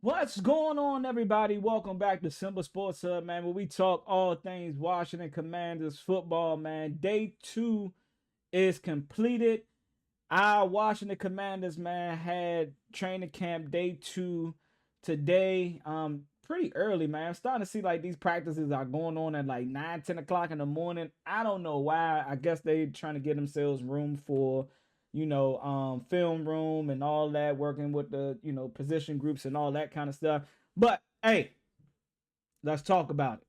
What's going on, everybody? Welcome back to Simple Sports Hub, man, where we talk all things Washington Commanders football, man. Day two is completed. Our Washington Commanders, man, had training camp day two today. Pretty early, man. I'm starting to see like these practices are going on at like 9, 10 o'clock in the morning. I don't know why. I guess they trying to get themselves room for, film room and all that, working with the, position groups and all that kind of stuff. But hey, let's talk about it.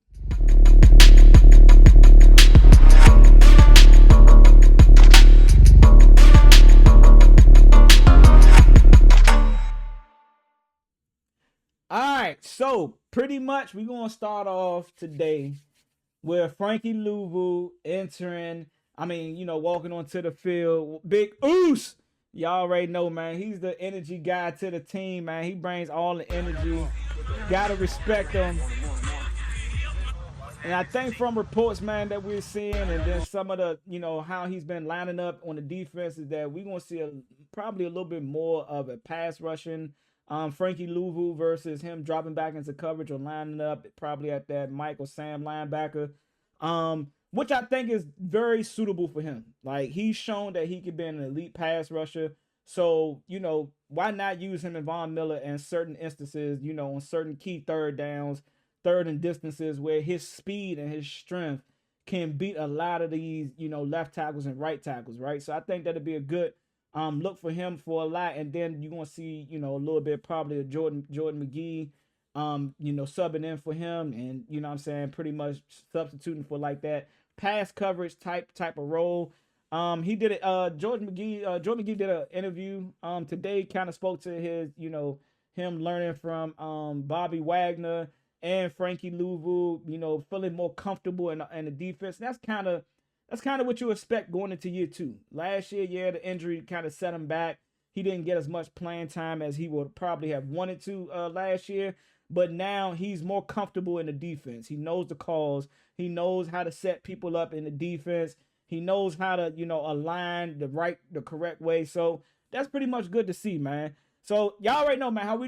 All right, so pretty much we're gonna start off today with Frankie Louvu entering. Walking onto the field. Big Oos. Y'all already know, man. He's the energy guy to the team, man. He brings all the energy. Gotta respect him. And I think from reports, man, that we're seeing, and then some of the, how he's been lining up on the defense, is that we're gonna see probably a little bit more of a pass rushing Frankie Louvu versus him dropping back into coverage or lining up probably at that Mike or Sam linebacker, which I think is very suitable for him. Like, he's shown that he can be an elite pass rusher. So, why not use him and Von Miller in certain instances, on certain key third downs, third and distances where his speed and his strength can beat a lot of these, left tackles and right tackles, right? So I think that'd be a good look for him for a lot. And then you're gonna see, a little bit probably of Jordan McGee, subbing in for him, and I'm saying, pretty much substituting for like that pass coverage type of role. He did it. Jordan McGee did an interview today. Kind of spoke to his, him learning from Bobby Wagner and Frankie Louvu. Feeling more comfortable in the defense. That's kind of what you expect going into year two. Last year, yeah, the injury kind of set him back. He didn't get as much playing time as he would probably have wanted to last year. But now he's more comfortable in the defense. He knows the calls. He knows how to set people up in the defense. He knows how to, align the correct way. So that's pretty much good to see, man. So y'all already know, man, how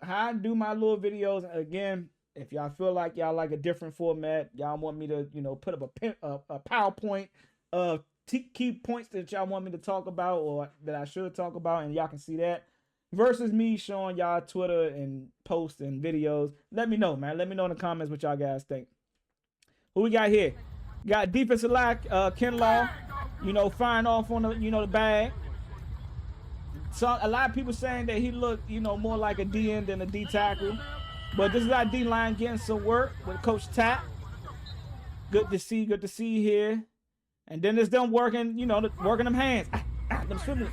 I do my little videos. Again, if y'all feel like y'all like a different format, y'all want me to, put up a PowerPoint of key points that y'all want me to talk about or that I should talk about, and y'all can see that versus me showing y'all Twitter and posts and videos. Let me know, man. Let me know in the comments what y'all guys think. Who we got here? Got defensive line, Ken Law, firing off on the, the bag. So a lot of people saying that he looked, more like a D end than a D tackle. But this is our D line getting some work with Coach Tapp. Good to see here. And then it's them working, working them hands. Them swimming.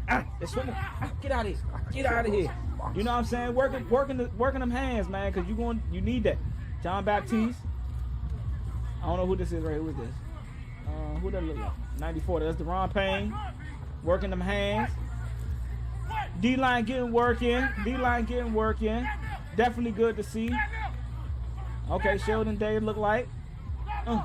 They're swimming. Get out of here. Get out of here. You know what I'm saying? Working them hands, man, because you need that. John Baptiste. I don't know who this is right here. Who is this? Who that look like? 94. That's Deron Payne. Working them hands. D-line getting working. Definitely good to see. Okay, Sheldon Day look like. I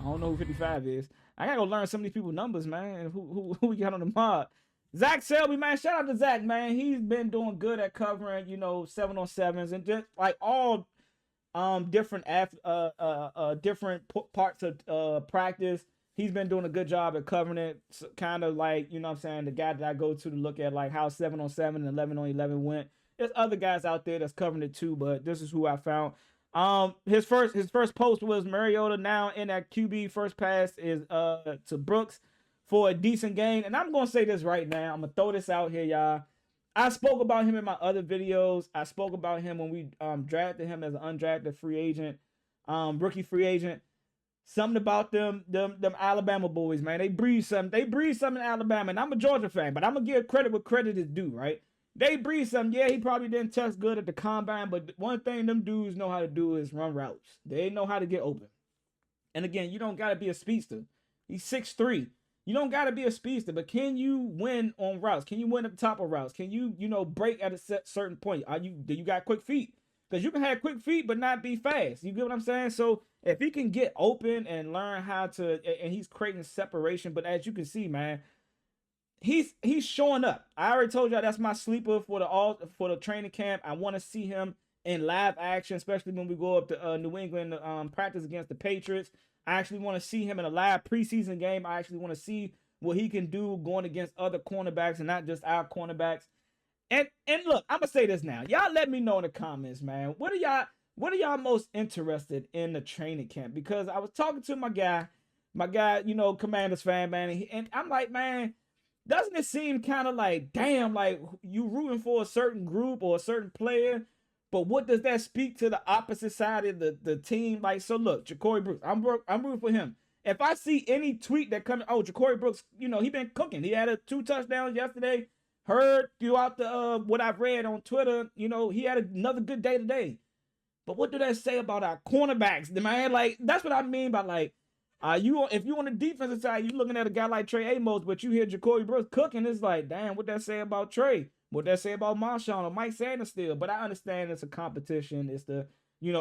don't know who 55 is. I gotta go learn some of these people's numbers, man. Who we got on the mod? Zach Selby, man. Shout out to Zach, man. He's been doing good at covering, 7-on-7s and just like all different different parts of practice. He's been doing a good job at covering it. So, kind of like, what I'm saying, the guy that I go to look at like how 7-on-7 and 11-on-11 went. There's other guys out there that's covering it too, but this is who I found. His first post was Mariota now in that QB. First pass is to Brooks for a decent gain. And I'm gonna say this right now. I'm gonna throw this out here, y'all. I spoke about him in my other videos. I spoke about him when we drafted him as an undrafted free agent, rookie free agent. Something about them Alabama boys, man. They breathe something. They breathe something in Alabama. And I'm a Georgia fan, but I'm gonna give credit where credit is due, right? They breathe something. Yeah, he probably didn't test good at the combine, but one thing them dudes know how to do is run routes. They know how to get open. And again, you don't gotta be a speedster. He's 6'3". You don't gotta be a speedster, but can you win on routes? Can you win at the top of routes? Can you, break at a certain point? Do you got quick feet? Because you can have quick feet but not be fast. You get what I'm saying? So if he can get open and learn how to, and he's creating separation, but as you can see, man, he's showing up. I already told y'all that's my sleeper for the training camp. I want to see him in live action, especially when we go up to New England practice against the Patriots. I actually want to see him in a live preseason game. I actually want to see what he can do going against other cornerbacks and not just our cornerbacks. And look, I'm gonna say this now. Y'all let me know in the comments, man. What are y'all most interested in the training camp? Because I was talking to my guy, Commanders fan, man, and I'm like, man, doesn't it seem kind of like, damn, like you rooting for a certain group or a certain player, but what does that speak to the opposite side of the team? Like, so look, Ja'Cory Brooks, I'm rooting for him. If I see any tweet that comes, oh, Ja'Cory Brooks, he been cooking. He had 2 touchdowns yesterday. Heard throughout the what I've read on Twitter, he had another good day today. But what do that say about our cornerbacks, man? Like, that's what I mean by, like, if you on the defensive side, you looking at a guy like Trey Amos, but you hear Ja'Cory Brooks cooking, it's like, damn, what that say about Trey? What that say about Marshawn or Mike Sanders still? But I understand it's a competition. It's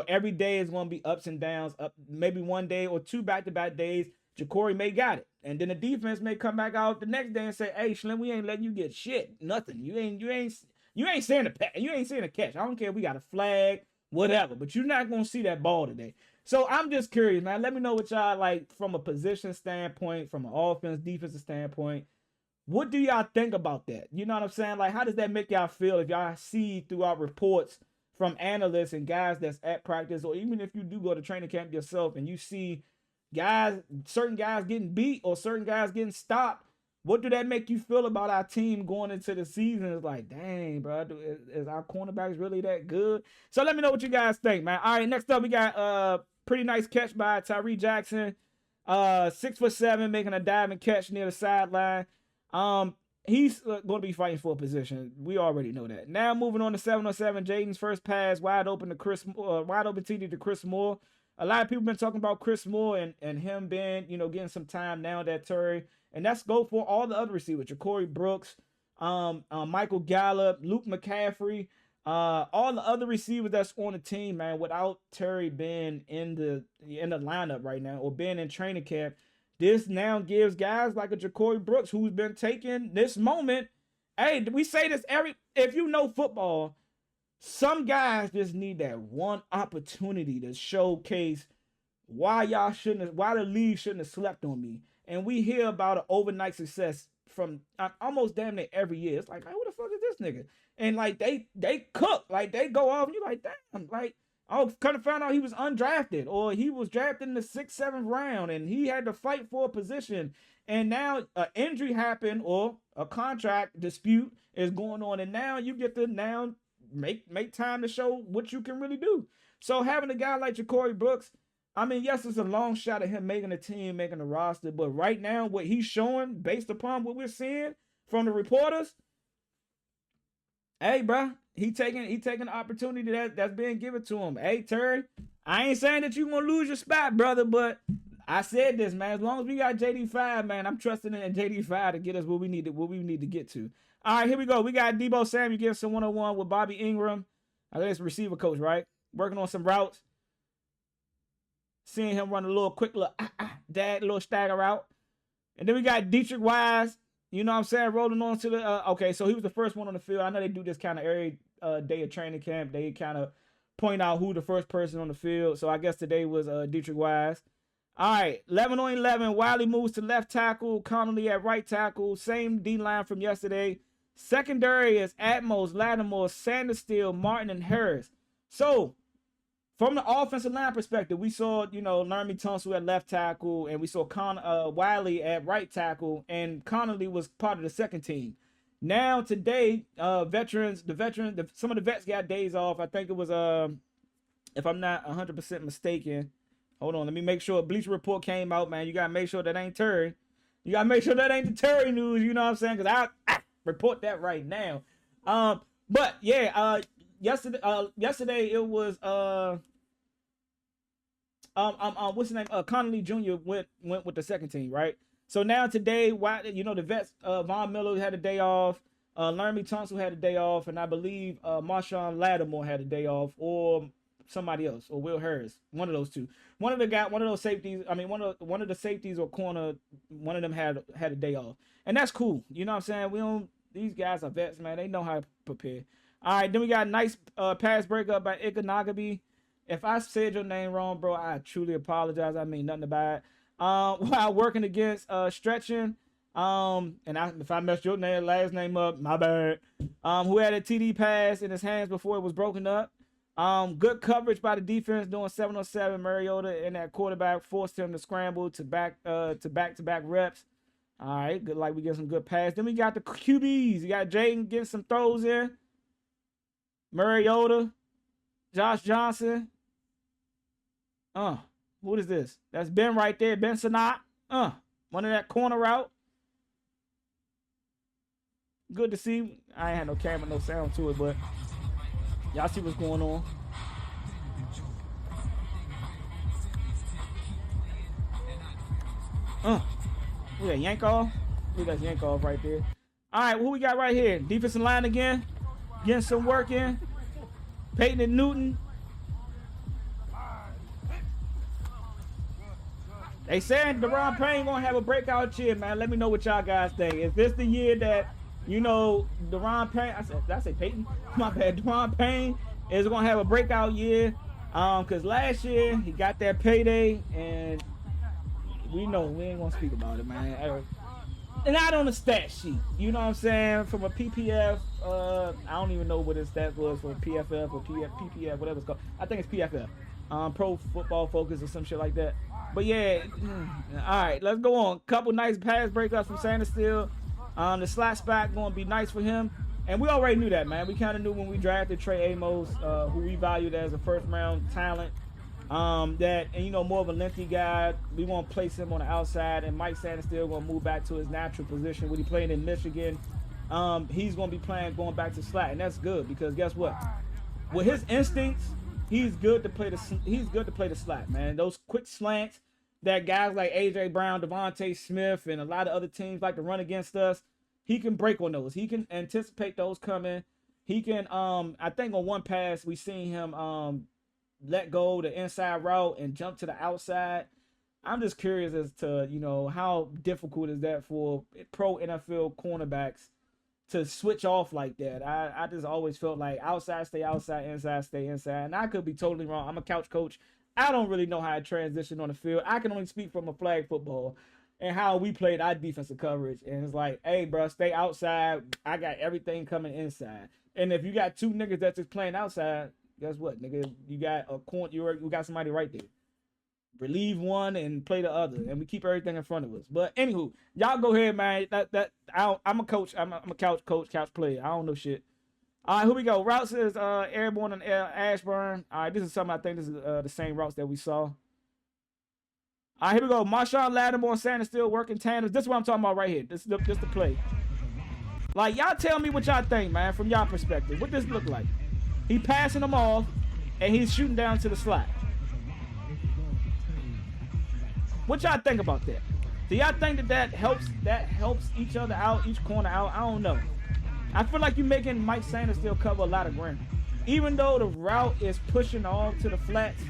every day is going to be ups and downs. Up maybe one day or 2 back-to-back days, Ja'Cory may got it, and then the defense may come back out the next day and say, "Hey, Slim, we ain't letting you get shit, nothing. You ain't seeing a catch. I don't care if we got a flag, whatever, but you're not gonna see that ball today." So I'm just curious, man. Let me know what y'all like from a position standpoint, from an offense, defensive standpoint. What do y'all think about that? You know what I'm saying? Like, how does that make y'all feel if y'all see throughout reports from analysts and guys that's at practice, or even if you do go to training camp yourself and you see certain guys getting beat or certain guys getting stopped? What do that make you feel about our team going into the season? It's like, dang, bro, is our cornerbacks really that good? So let me know what you guys think, man. All right, next up we got pretty nice catch by Tyree Jackson, 6'7", making a diving catch near the sideline. He's going to be fighting for a position. We already know that. Now moving on to 707, Jaden's first pass wide open TD to Chris Moore. A lot of people been talking about Chris Moore and him being, getting some time now that Terry. And that's go for all the other receivers, Ja'Cory Brooks, Michael Gallup, Luke McCaffrey, all the other receivers that's on the team, man. Without Terry being in the lineup right now or being in training camp, this now gives guys like a Ja'Cory Brooks who's been taking this moment. Hey, we say this if you know football, some guys just need that one opportunity to showcase why the league shouldn't have slept on me. And we hear about an overnight success from almost damn near every year. It's like, man, who the fuck is this nigga? And like they cook, like they go off, and you're like, damn, like, oh, kind of found out he was undrafted or he was drafted in the 6th, 7th round and he had to fight for a position. And now an injury happened or a contract dispute is going on, and now you get to make time to show what you can really do. So having a guy like Ja'Cory Brooks, I mean, yes, it's a long shot of him making the team, making the roster, but right now, what he's showing, based upon what we're seeing from the reporters, hey, bro, he taking the opportunity that's being given to him. Hey, Terry, I ain't saying that you're gonna lose your spot, brother, but I said this, man. As long as we got JD5, man, I'm trusting in JD5 to get us where we need to get to. All right, here we go. We got Debo Samuel getting some 101 with Bobby Ingram. I guess receiver coach, right? Working on some routes. Seeing him run a little quick little stagger route. And then we got Dietrich Wise, you know what I'm saying, rolling on to the, okay, so he was the first one on the field. I know they do this kind of every day of training camp. They kind of point out who the first person on the field. So I guess today was Dietrich Wise. All right, 11 on 11. Wiley moves to left tackle. Connolly at right tackle. Same D-line from yesterday. Secondary is Atmos, Lattimore, Sanders, Steele, Martin, and Harris. So, from the offensive line perspective, we saw, Laramie Tunsil at left tackle, and we saw Wiley at right tackle, and Connolly was part of the second team. Now, today, some of the vets got days off. I think it was, if I'm not 100% mistaken, hold on, let me make sure a Bleacher Report came out, man. You got to make sure that ain't Terry. You got to make sure that ain't the Terry news, you know what I'm saying? Because I report that right now. But, yeah, yesterday it was what's his name? Connolly Jr. went with the second team, right? So now today, the vets, Von Miller had a day off, Laramie Tunsil had a day off, and I believe Marshawn Lattimore had a day off, or somebody else, or Will Harris, one of those two. One of those safeties. I mean, one of the safeties or corner. One of them had a day off, and that's cool. You know what I'm saying? We don't. These guys are vets, man. They know how to prepare. All right, then we got a nice pass breakup by Ikanagabi. If I said your name wrong, bro, I truly apologize. I mean nothing about it. While working against stretching, if I messed your last name up, my bad. Who had a TD pass in his hands before it was broken up. Good coverage by the defense doing 7-on-7. Mariota and that quarterback forced him to scramble to back-to-back reps. All right, good. Like we get some good pass. Then we got the QBs. You got Jaden getting some throws in. Mariota, Josh Johnson. What is this? That's Ben right there. Ben Sanat. One of that corner route. Good to see. I ain't had no camera, no sound to it, but y'all see what's going on. We got Yankov. We got Yankov right there. All right, who we got right here? Defensive line again. Getting some work in. Peyton and Newton. They saying Deron Payne gonna have a breakout year, man. Let me know what y'all guys think. Is this the year that, Deron Payne? Did I say Peyton? My bad. Deron Payne is gonna have a breakout year. Cause last year he got that payday, and we know we ain't gonna speak about it, man. And not on the stat sheet, you know what I'm saying? From a PPF, I don't even know what his stat was for PFF or PPF, whatever it's called. I think it's PFF, Pro Football Focus or some shit like that. But yeah, all right, let's go on. Couple nice pass breakups from Standouts. The slot spot gonna be nice for him, and we already knew that, man. We kind of knew when we drafted Trey Amos, who we valued as a first-round talent. More of a lengthy guy. We want to place him on the outside, and Mike Sanders still going to move back to his natural position. When he played in Michigan, he's going to be playing going back to slot, and that's good because guess what? With his instincts, he's good to play the slot, man. Those quick slants that guys like A.J. Brown, Devontae Smith, and a lot of other teams like to run against us, he can break on those. He can anticipate those coming. He can, I think on one pass, we seen him let go the inside route and jump to the outside. I'm just curious as to, how difficult is that for pro NFL cornerbacks to switch off like that. I just always felt like outside, stay outside, inside, stay inside. And I could be totally wrong. I'm a couch coach. I don't really know how to transition on the field. I can only speak from a flag football and how we played our defensive coverage. And it's like, hey, bro, stay outside. I got everything coming inside. And if you got two niggas that's just playing outside, guess what, nigga? You got a corner. You got somebody right there. Relieve one and play the other, and we keep everything in front of us. But anywho, y'all go ahead, man. I'm a coach. I'm a couch coach, couch player. I don't know shit. All right, here we go. Routes is Airborne and Ashburn. All right, this is something I think this is the same routes that we saw. All right, here we go. Marshawn Lattimore and Sanders still working tandems. This is what I'm talking about right here. This is the play. Like, y'all tell me what y'all think, man, from y'all perspective. What this look like? He passing them off, and he's shooting down to the slot. What y'all think about that? Do y'all think that helps each other out, each corner out? I don't know. I feel like you're making Mike Sanders still cover a lot of ground. Even though the route is pushing off to the flats,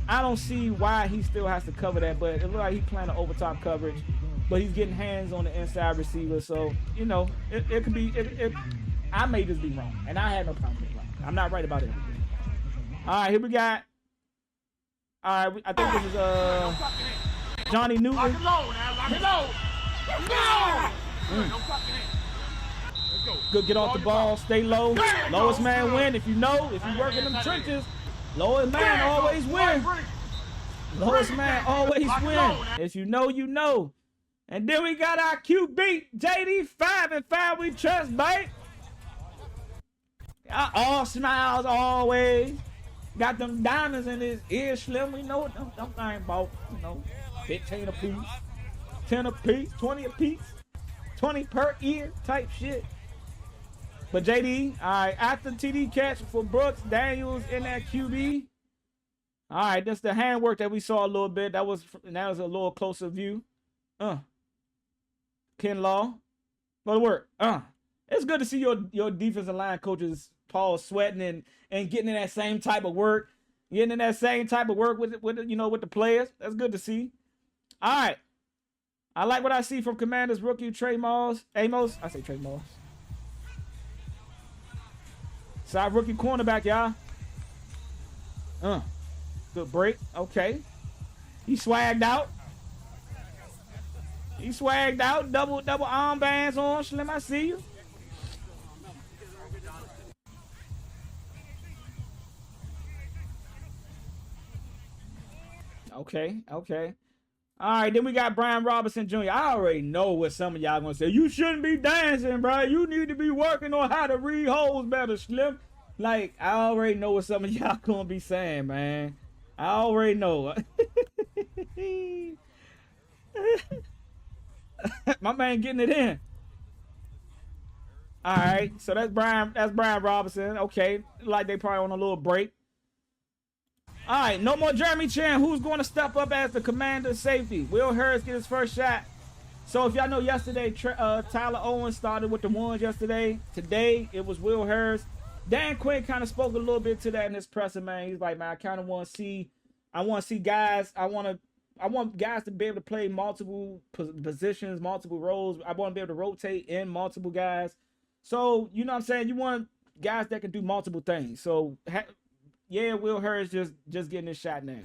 I don't see why he still has to cover that, but it looks like he's playing an overtop coverage, but he's getting hands on the inside receiver, so, it could be, I may just be wrong, and I had no problem with it. I'm not right about everything. All right, here we got, all right, I think this is, Johnny Newton. Lock it low now, lock it low. Good, get off the ball, stay low. Lowest man win. If you work in them trenches, lowest man always win. Lowest man always win. If you know, you know. And then we got our QB, JD 5-5 we trust, mate. All smiles always. Got them diamonds in his ear slim. We know what them things about, 15 a piece, 10 a piece, 20 a piece, 20 per ear type shit. But JD, all right, after TD catch for Brooks, Daniels in that QB. All right, that's the handwork that we saw a little bit. That was a little closer view. Ken Law, go to work. It's good to see your defensive line coaches, Paul, sweating and getting in that same type of work. Getting in that same type of work with the players. That's good to see. All right. I like what I see from Commanders rookie Trey Moss. Amos. I say Trey Moss. Side rookie cornerback, y'all. Good break. Okay. He swagged out. Double armbands on. Slim, I see you. Okay. All right, then we got Brian Robinson Jr. I already know what some of y'all gonna say. You shouldn't be dancing, bro. You need to be working on how to read holes better, Slim. Like, I already know what some of y'all gonna be saying, man. I already know. My man getting it in. All right, so that's Brian Robinson. Okay, like they probably on a little break. All right, no more Jeremy Chan. Who's going to step up as the commander safety? Will Harris get his first shot? So if y'all know yesterday, Tyler Owens started with the ones yesterday. Today, it was Will Harris. Dan Quinn kind of spoke a little bit to that in his presser, man. He's like, man, I kind of want to see guys. I want guys to be able to play multiple positions, multiple roles. I want to be able to rotate in multiple guys. So, you know what I'm saying? You want guys that can do multiple things. So, yeah, Will Harris just getting his shot now.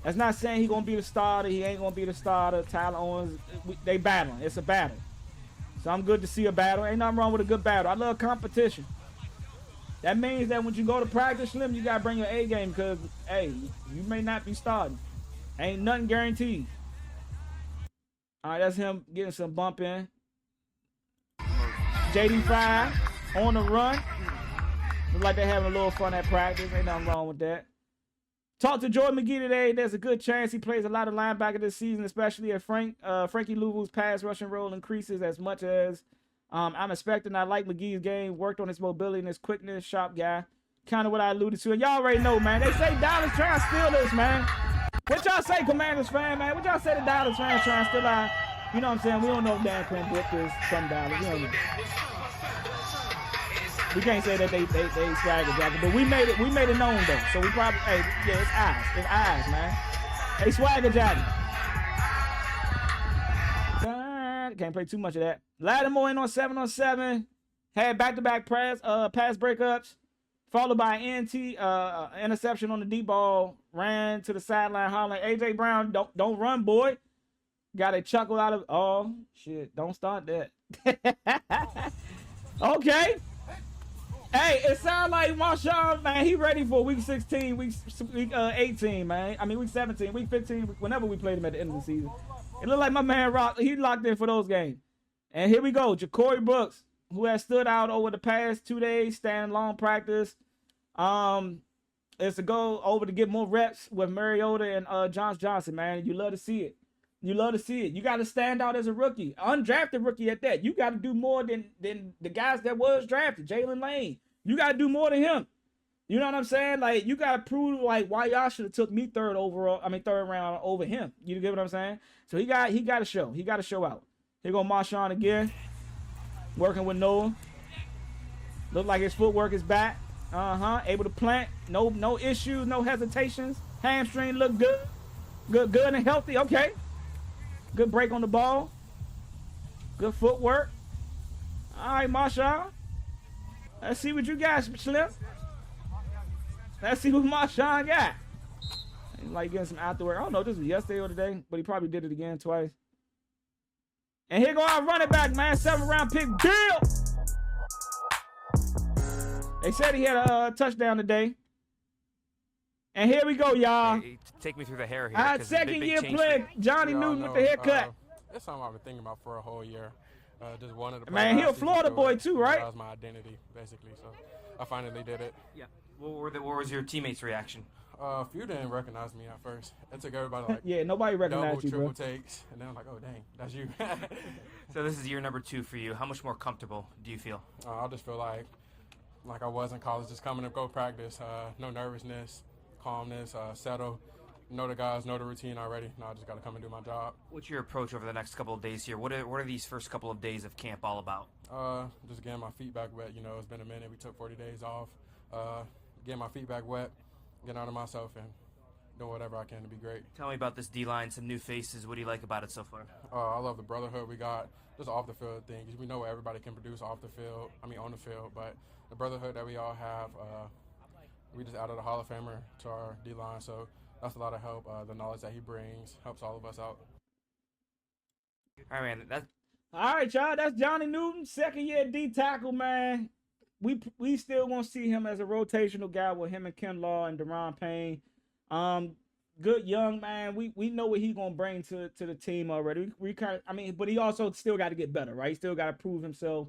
That's not saying he's going to be the starter. He ain't going to be the starter. Tyler Owens, they battling. It's a battle. So I'm good to see a battle. Ain't nothing wrong with a good battle. I love competition. That means that when you go to practice, Slim, you got to bring your A game because, hey, you may not be starting. Ain't nothing guaranteed. All right, that's him getting some bump in. JD5 on the run. Looks like they're having a little fun at practice. Ain't nothing wrong with that. Talked to Jordan McGee today. There's a good chance he plays a lot of linebacker this season, especially if Frankie Louvu's pass rushing role increases as much as I'm expecting. I like McGee's game. Worked on his mobility and his quickness. Sharp guy. Kind of what I alluded to. And y'all already know, man. They say Dallas trying to steal this, man. What y'all say, Commanders fan, man? What y'all say the Dallas fans trying to steal our... You know what I'm saying? We don't know if Dan Quinn booked this from Dallas. We don't know. We can't say that they swagger jacket, but we made it known though. So we probably, hey, yeah, it's eyes, man. They swagger jacket. Can't play too much of that. Lattimore in on 7-on-7, had back-to-back pass breakups, followed by an interception on the deep ball, ran to the sideline hollering, AJ Brown, don't run, boy. Got a chuckle out of, oh shit, don't start that. Okay. Hey, it sounds like Marshawn, man, he ready for week 16, week 18, man. I mean, week 17, week 15, whenever we played him at the end of the season. It looked like my man he locked in for those games. And here we go, Ja'Cory Brooks, who has stood out over the past 2 days, staying long practice. Is to go over to get more reps with Mariota and Johnson, man. You love to see it. You got to stand out as a rookie, undrafted rookie at that. You got to do more than the guys that was drafted. Jalen Lane, you got to do more than him. You know what I'm saying? Like, you got to prove like why y'all should have took me third round over him. You get what I'm saying? So he got to show. He got to show out. Here go Marshawn again, working with Noah. Look like his footwork is back. Able to plant. No issues, no hesitations. Hamstring look good and healthy. Okay. Good break on the ball. Good footwork. All right, Marshawn. Let's see what you got, Slim. Let's see what Marshawn got. He's like getting some after work. I don't know if this was yesterday or today, but he probably did it again twice. And here go our running back, man. 7th-round pick, Bill. They said he had a touchdown today. And here we go, y'all. Hey, take me through the hair here. Our second-year player, Johnny Newton with the haircut. That's something I've been thinking about for a whole year. Just wanted to. Man, he a Florida boy too, right? That was my identity, basically. So I finally did it. Yeah. What was your teammates' reaction? A few didn't recognize me at first. It took everybody like yeah, nobody recognized you, triple bro. takes, and then I'm like, oh dang, that's you. So this is year number 2 for you. How much more comfortable do you feel? I just feel like I was in college, just coming to go practice. No nervousness, calmness, settle. Know the guys, know the routine already. Now I just got to come and do my job. What's your approach over the next couple of days here? What are these first couple of days of camp all about? Just getting my feet back wet. You know, it's been a minute. We took 40 days off. Getting my feet back wet. getting out of myself and doing whatever I can to be great. Tell me about this D-line, some new faces. What do you like about it so far? I love the brotherhood we got, just off the field things. We know everybody can produce off the field, on the field, but the brotherhood that we all have, we just added a Hall of Famer to our D-line, so that's a lot of help. The knowledge that he brings helps all of us out. All right, man. All right, y'all. That's Johnny Newton, second-year D tackle, man. We still gonna see him as a rotational guy with him and Ken Law and Deron Payne. Good young man. We know what he gonna bring to the team already. But he also still got to get better, right? He still got to prove himself.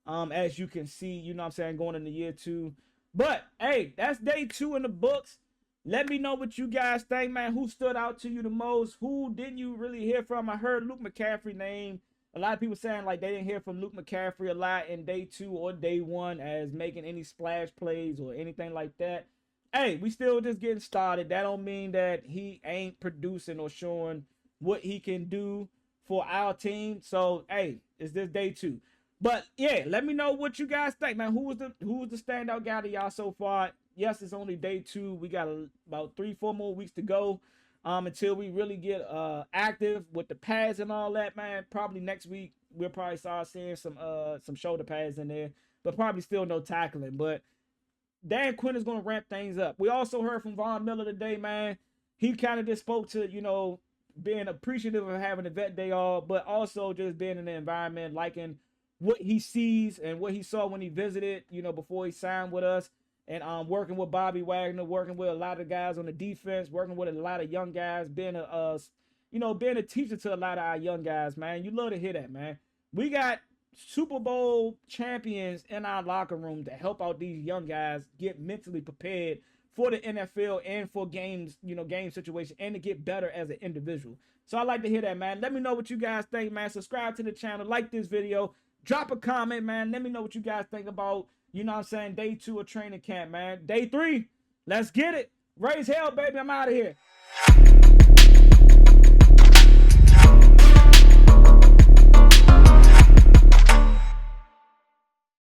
As you can see, you know what I'm saying, going into year 2. But hey, that's day 2 in the books. Let me know what you guys think, man. Who stood out to you the most? Who didn't you really hear from? I heard Luke McCaffrey name. A lot of people saying like they didn't hear from Luke McCaffrey a lot in day 2 or day 1 as making any splash plays or anything like that. Hey, we still just getting started. That don't mean that he ain't producing or showing what he can do for our team. So, hey, it's this day 2. But yeah, let me know what you guys think, man. Who was the standout guy to y'all so far? Yes, it's only day 2. We got about 3-4 more weeks to go until we really get active with the pads and all that, man. Probably next week we'll probably start seeing some shoulder pads in there, but probably still no tackling. But Dan Quinn is going to ramp things up. We also heard from Von Miller today, man. He kind of just spoke to, you know, being appreciative of having a vet day off, but also just being in the environment, liking what he sees and what he saw when he visited, you know, before he signed with us. And working with Bobby Wagner, working with a lot of guys on the defense, working with a lot of young guys, being a teacher to a lot of our young guys, man. You love to hear that, man. We got Super Bowl champions in our locker room to help out these young guys get mentally prepared for the NFL and for games, game situation, and to get better as an individual. So I like to hear that, man. Let me know what you guys think, man. Subscribe to the channel, like this video, drop a comment, man. Let me know what you guys think about, day 2 of training camp, man. Day 3, let's get it. Raise hell, baby. I'm out of here.